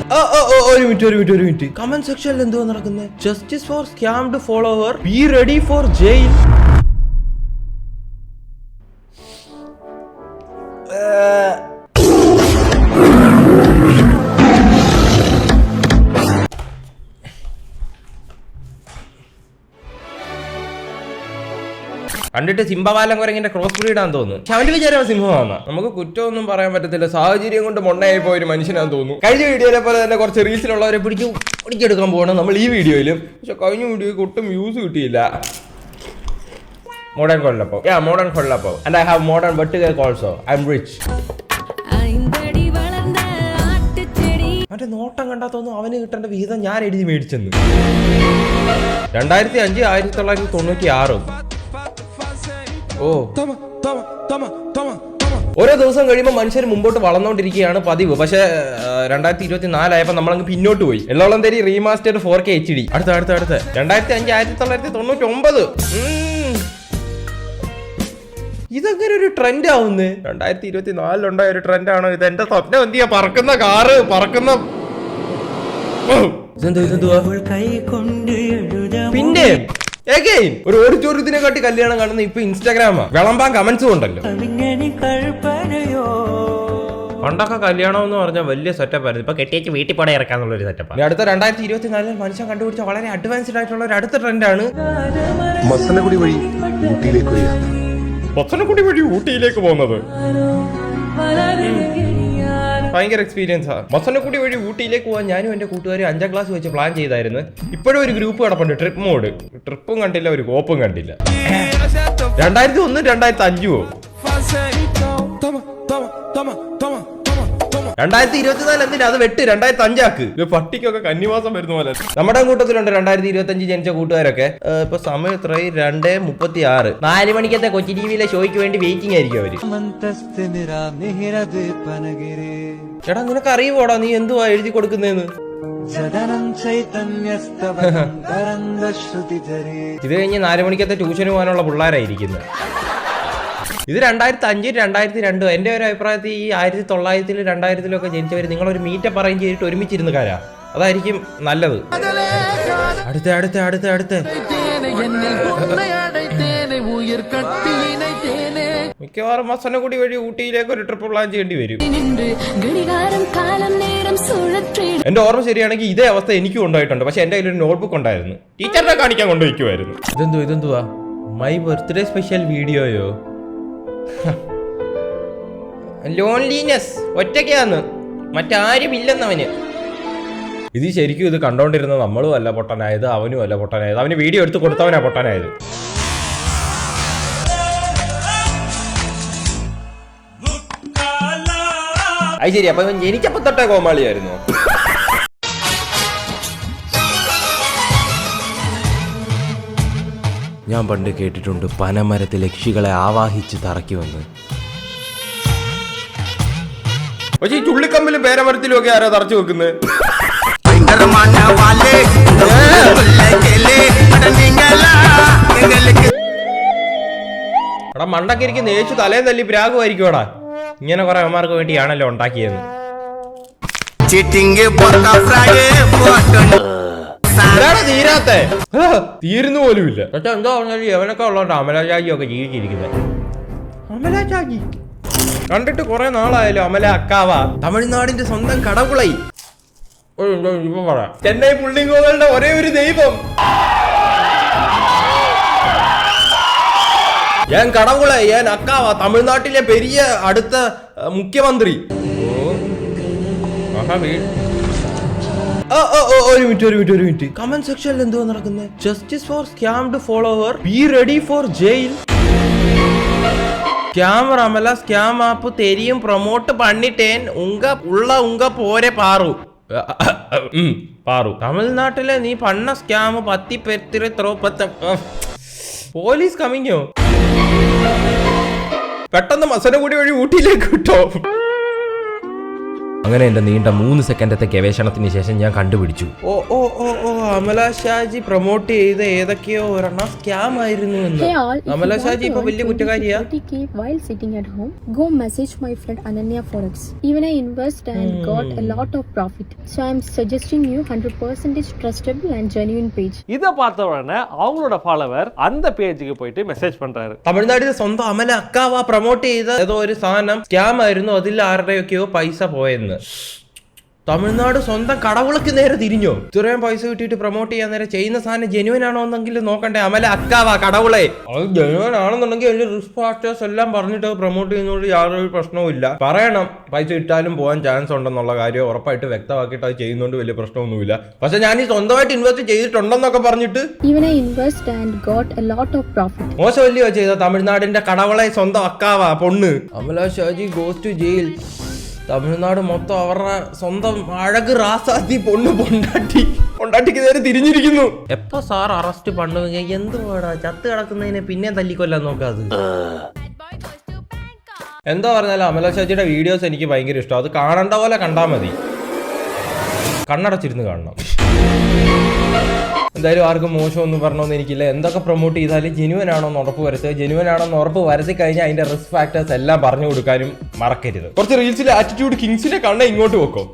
ഒരു minute comment സെക്ഷനിൽ എന്തുവാ നടക്കുന്നത്? Justice for scammed follower, be ready for jail. കണ്ടിട്ട് സിംഹവാലം കുരങ്ങിന്റെ ക്രോസ് ബ്രീഡാന്ന് തോന്നുന്നു. പക്ഷെ അവന്റെ വിചാരം സിംഹമാണ്. നമുക്ക് കുറ്റമൊന്നും പറയാൻ പറ്റത്തില്ല. സാഹചര്യം കൊണ്ട് മൊണ്ണയായി പോയ ഒരു മനുഷ്യനാന്ന് തോന്നുന്നു. കഴിഞ്ഞ വീഡിയോയിലെ പോലെ തന്നെ കുറച്ച് റീൽസിലുള്ളവരെ പിടിച്ചെടുക്കാൻ പോകണം നമ്മൾ ഈ വീഡിയോയിലും. പക്ഷെ കഴിഞ്ഞ വീഡിയോയ്ക്ക് ഒട്ടും വ്യൂസ് കിട്ടിയില്ല. മോഡേൺ കൊല്ലപ്പോ മോഡേൺ കൊല്ലപ്പോ ആൻഡ് ഐ ഹാവ് മോഡേൺ വെട്ടുകേക്ക് ഓൾസോ. I am rich. മറ്റേ നോട്ടം കണ്ടാ തോന്നുന്നു അവന് കിട്ടേണ്ട വിഹിതം ഞാൻ എഴുതി മേടിച്ചെന്ന്. 2005 1996. ഓരോ ദിവസം കഴിയുമ്പോൾ മനുഷ്യർ മുമ്പോട്ട് വളർന്നുകൊണ്ടിരിക്കുകയാണ് പതിവ്. പക്ഷേ 2024 ആയപ്പോൾ നമ്മളങ്ങ് പിന്നോട്ട് പോയി. എല്ലോളം തരി റീമാസ്റ്റേഡ് 4K HD. അടുത്ത 2005 1999. ഇതൊക്കെ ഒരു ട്രെൻഡ് ആവുന്നേ. 2024 ഒരു ട്രെൻഡാണോ ഇത്? എന്റെ സ്വപ്നം എന്തിയാ? പറക്കുന്ന കാറ്, പറക്കുന്ന പിന്നെ ഒരു ഓഡിറ്റോറിയത്തിനെ കാട്ടി കല്യാണം കാണുന്ന ഇപ്പൊ ഇൻസ്റ്റാഗ്രാമാ. വിളമ്പാൻ കമന്റ്സും ഉണ്ടല്ലോ. പണ്ടൊക്കെ കല്യാണം എന്ന് പറഞ്ഞാൽ വലിയ സെറ്റപ്പ് ആയിരുന്നു. ഇപ്പൊ കെട്ടിയേക്ക് വീട്ടിൽ പോടെ ഇറക്കാന്നുള്ള ഒരു സെറ്റപ്പ്. അടുത്ത 2024 മനുഷ്യൻ കണ്ടുപിടിച്ച വളരെ അഡ്വാൻസ്ഡ് ആയിട്ടുള്ള ഒരു അടുത്ത ട്രെൻഡാണ് മസനഗുഡി വഴി ഊട്ടിയിലേക്ക് പോകുന്നത്. ഭയങ്കര എക്സ്പീരിയൻസാ. മസനഗുഡി വഴി ഊട്ടിയിലേക്ക് പോകാൻ ഞാനും എന്റെ കൂട്ടുകാരും 5ാം ക്ലാസ് വെച്ച് പ്ലാൻ ചെയ്തായിരുന്നു. ഇപ്പോഴും ഒരു ഗ്രൂപ്പ് കിടപ്പുണ്ട്, ട്രിപ്പ് മോഡ്. ട്രിപ്പും കണ്ടില്ല, ഒരു കോപ്പും കണ്ടില്ല. 2001 2005 2024 എന്തിനാ അത് വെട്ട്? 2005 ആക്ക്. പട്ടിക്കൊക്കെ കന്നിമാസം വരുന്ന പോലെ. നമ്മുടെ കൂട്ടത്തിലുണ്ട് 2025 ജനിച്ച കൂട്ടുകാരൊക്കെ. ഇപ്പൊ സമയം എത്രയായി? 2:36. 4 മണിക്കത്തെ കൊച്ചി ടിവിയിലെ ഷോയ്ക്ക് വേണ്ടി വെയിറ്റിംഗ് ആയിരിക്കും അവര്. എടാ നിനക്ക് അറിയുമോടാ നീ എന്തുവാ എഴുതി കൊടുക്കുന്നേന്ന്? ഇത് കഴിഞ്ഞ് 4 മണിക്കത്തെ ട്യൂഷന് പോകാനുള്ള പിള്ളേരായിരിക്കുന്നത്. ഇത് 2005 2002. എന്റെ ഒരു അഭിപ്രായത്തിൽ ഈ 1900 2000 ജനിച്ചവർ നിങ്ങളൊരു മീറ്റപ്പ് അറേഞ്ച് ചെയ്തിട്ട് ഒരുമിച്ചിരുന്ന കാരാ. അതായിരിക്കും നല്ലത്. അടുത്ത മിക്കവാറും മസനഗുഡി വഴി ഊട്ടിയിലേക്ക് ഒരു ട്രിപ്പ് പ്ലാൻ ചെയ്യേണ്ടി വരും. എന്റെ ഓർമ്മ ശരിയാണെങ്കിൽ ഇതേ അവസ്ഥ എനിക്കും ഉണ്ടായിട്ടുണ്ട്. പക്ഷെ എന്റെ കയ്യിൽ ഒരു നോട്ട്ബുക്ക് ഉണ്ടായിരുന്നു. ടീച്ചറിനെ കാണിക്കാൻ കൊണ്ടുവയ്ക്കുമായിരുന്നു. ഇതെന്തുവാ മൈ ബർത്ത്ഡേ സ്പെഷ്യൽ വീഡിയോയോ? ലോൺലിനെസ്, ഒറ്റയ്ക്കാന്ന്, മറ്റാരും ഇല്ലെന്നവന്. ഇത് ശരിക്കും ഇത് കണ്ടോണ്ടിരുന്ന നമ്മളും അല്ല പൊട്ടനായത്, അവനും അല്ല പൊട്ടനായത്. അവന് വീഡിയോ എടുത്ത് കൊടുത്തവനാ പൊട്ടനായത്. അത് ശരി. അപ്പൊ എനിക്കപ്പോ തൊട്ടേ കോമാളിയായിരുന്നു. ഞാൻ പണ്ട് കേട്ടിട്ടുണ്ട് പനമരത്തിൽ യക്ഷികളെ ആവാഹിച്ച് തറയ്ക്കുമെന്ന്. പക്ഷെ ഈ ചുള്ളിക്കമ്പിലും പേരമരത്തിലും ഒക്കെ ആരാ തറച്ചു വെക്കുന്നത്? എടാ മണ്ടക്കരിക്ക് നേച്ചു തലയും തല്ലി പ്രാഗുമായിരിക്കുവാടാ. ഇങ്ങനെ കുറെ അമ്മമാർക്ക് വേണ്ടിയാണല്ലോ ഉണ്ടാക്കിയത്. തീരാത്തെ തീരുന്നു പോലുമില്ല. പക്ഷെ എന്താ പറഞ്ഞാൽ എവനൊക്കെ ഉള്ളതുകൊണ്ട് അമലാചാജി ഒക്കെ ജീവിച്ചിരിക്കുന്നത്. അമലാചാജി കണ്ടിട്ട് കുറെ നാളായാലും. അമല അക്കാവ തമിഴ്നാടിന്റെ സ്വന്തം കടകുളൈ. ചെന്നൈ പുള്ളിങ്കോകളുടെ ഒരേ ഒരു ദൈവം ഞാൻ കടകുളൈ, ഞാൻ അക്കാവ, തമിഴ്നാട്ടിലെ പെരിയ അടുത്ത മുഖ്യമന്ത്രി. ഒരു മിനിറ്റ് കമന്റ് സെക്ഷനിൽ എന്തുവാ നടക്കുന്നത്? Justice for scammed follower, be ready for jail. Scam Amala scam app തെരിയും പ്രൊമോട്ട് പണിട്ടേൻ ഉങ്ക പോരെ പാറു. തമിഴ്നാട്ടിലെ നീ പണ്ണ സ്കാം 10 പെത്തിരെ ത്രോപ്പത്ത. പോലീസ് കമ്മിങ്ങോ? പെട്ടെന്ന് മസനഗുഡി വഴി ഊട്ടിയിലേക്ക് വിട്ടോ. അങ്ങനെ എന്റെ നീണ്ട 3 സെക്കൻഡത്തെ ഗവേഷണത്തിന് ശേഷം ഞാൻ കണ്ടുപിടിച്ചു. അമല ഷാജി പ്രൊമോട്ട് ചെയ്ത ഏതൊക്കെയോ ഒരെണ്ണം സ്കാം ആയിരുന്നു എന്ന്. Hey all, if Amala you Shaji want ഇപ്പൊ to വലിയ earn കുറ്റക്കാരിയാ. 20K while sitting at home, go message my friend Ananya Forex. Even I invest and got a lot of profit. So I'm suggesting you 100% trustable and genuine page. இதை பார்த்த உடனே அவங்களோட follower அந்த பேஜுக்கு போயிட்டு message பண்றாரு. തമിഴ്നാട്ടിൽ സ്വന്തം അമല അക്കാവ പ്രൊമോട്ട് ചെയ്ത ഏതോ ഒരു സാധനം സ്കാം ആയിരുന്നു, അതിൽ ആരുടെയൊക്കെയോ പൈസ പോയെന്ന്. തമിഴ്നാട് സ്വന്തം കടവുളക്ക് നേരെ തിരിഞ്ഞോ? ഇത്രയും പൈസ കിട്ടിയിട്ട് പ്രൊമോട്ട് ചെയ്യാൻ നേരെ ചെയ്യുന്ന സാധനം ജെനുവൻ ആണോ എന്നെങ്കിലും നോക്കണ്ടേ? അമല അക്കാവാ കടവുളെ അത് ജെനുവൻ ആണെന്നുണ്ടെങ്കിൽ അതിന്റെ റിസ്ക് ഫാക്ടേഴ്സ് എല്ലാം പറഞ്ഞിട്ട് പ്രൊമോട്ട് ചെയ്യുന്നതുകൊണ്ട് യാതൊരു പ്രശ്നവും ഇല്ല. പറയണം പൈസ ഇട്ടാലും പോകാൻ ചാൻസ് ഉണ്ടെന്നുള്ള കാര്യം ഉറപ്പായിട്ട് വ്യക്തമാക്കിയിട്ട് അത് ചെയ്യുന്നതുകൊണ്ട് വലിയ പ്രശ്നമൊന്നുമില്ല. പക്ഷെ ഞാൻ ഈ സ്വന്തമായിട്ട് ഇൻവെസ്റ്റ് ചെയ്തിട്ടുണ്ടെന്നൊക്കെ പറഞ്ഞിട്ട് Even I invest and got a lot of profit. മോശമല്ലയോ ചെയ്ത തമിഴ്നാടിന്റെ കടവളെ സ്വന്തം അക്കാവാ പൊണ്ണ്. Amala Shaji goes to jail. Tamil Nadu മൊത്തം അവരുടെ സ്വന്തം അഴക് റാസാത്തി പൊണ്ണ് പൊണ്ടാട്ടിക്ക് നേരെ തിരിഞ്ഞിരിക്കുന്നു. എപ്പോ സാർ അറസ്റ്റ് പണ്ടുവെങ്കിൽ എന്ത് വേടാ ചത്ത് കിടക്കുന്നതിനെ പിന്നെ തല്ലിക്കൊല്ലാൻ നോക്കാത്. എന്താ പറഞ്ഞാലും അമല ഷാജിയുടെ വീഡിയോസ് എനിക്ക് ഭയങ്കര ഇഷ്ടം. അത് കാണേണ്ട പോലെ കണ്ടാ മതി, കണ്ണടച്ചിരുന്ന് കാണണം. എന്തായാലും ആർക്കും മോശമൊന്നും പറഞ്ഞോന്ന് എനിക്കില്ല. എന്തൊക്കെ പ്രൊമോട്ട് ചെയ്താലും ജെനുവൻ ആണോന്ന് ഉറപ്പ് വരുത്തുക. ജെനുവൻ ആണോന്ന് ഉറപ്പ് വരുത്തി കഴിഞ്ഞാൽ അതിന്റെ റിസ്ക് ഫാക്ടേഴ്സ് എല്ലാം പറഞ്ഞു കൊടുക്കാനും മറക്കരുത്. കുറച്ച് റീൽസിൽ ആറ്റിറ്റ്യൂഡ് കിങ്സിനെ കണ്ണ ഇങ്ങോട്ട് വെക്കും.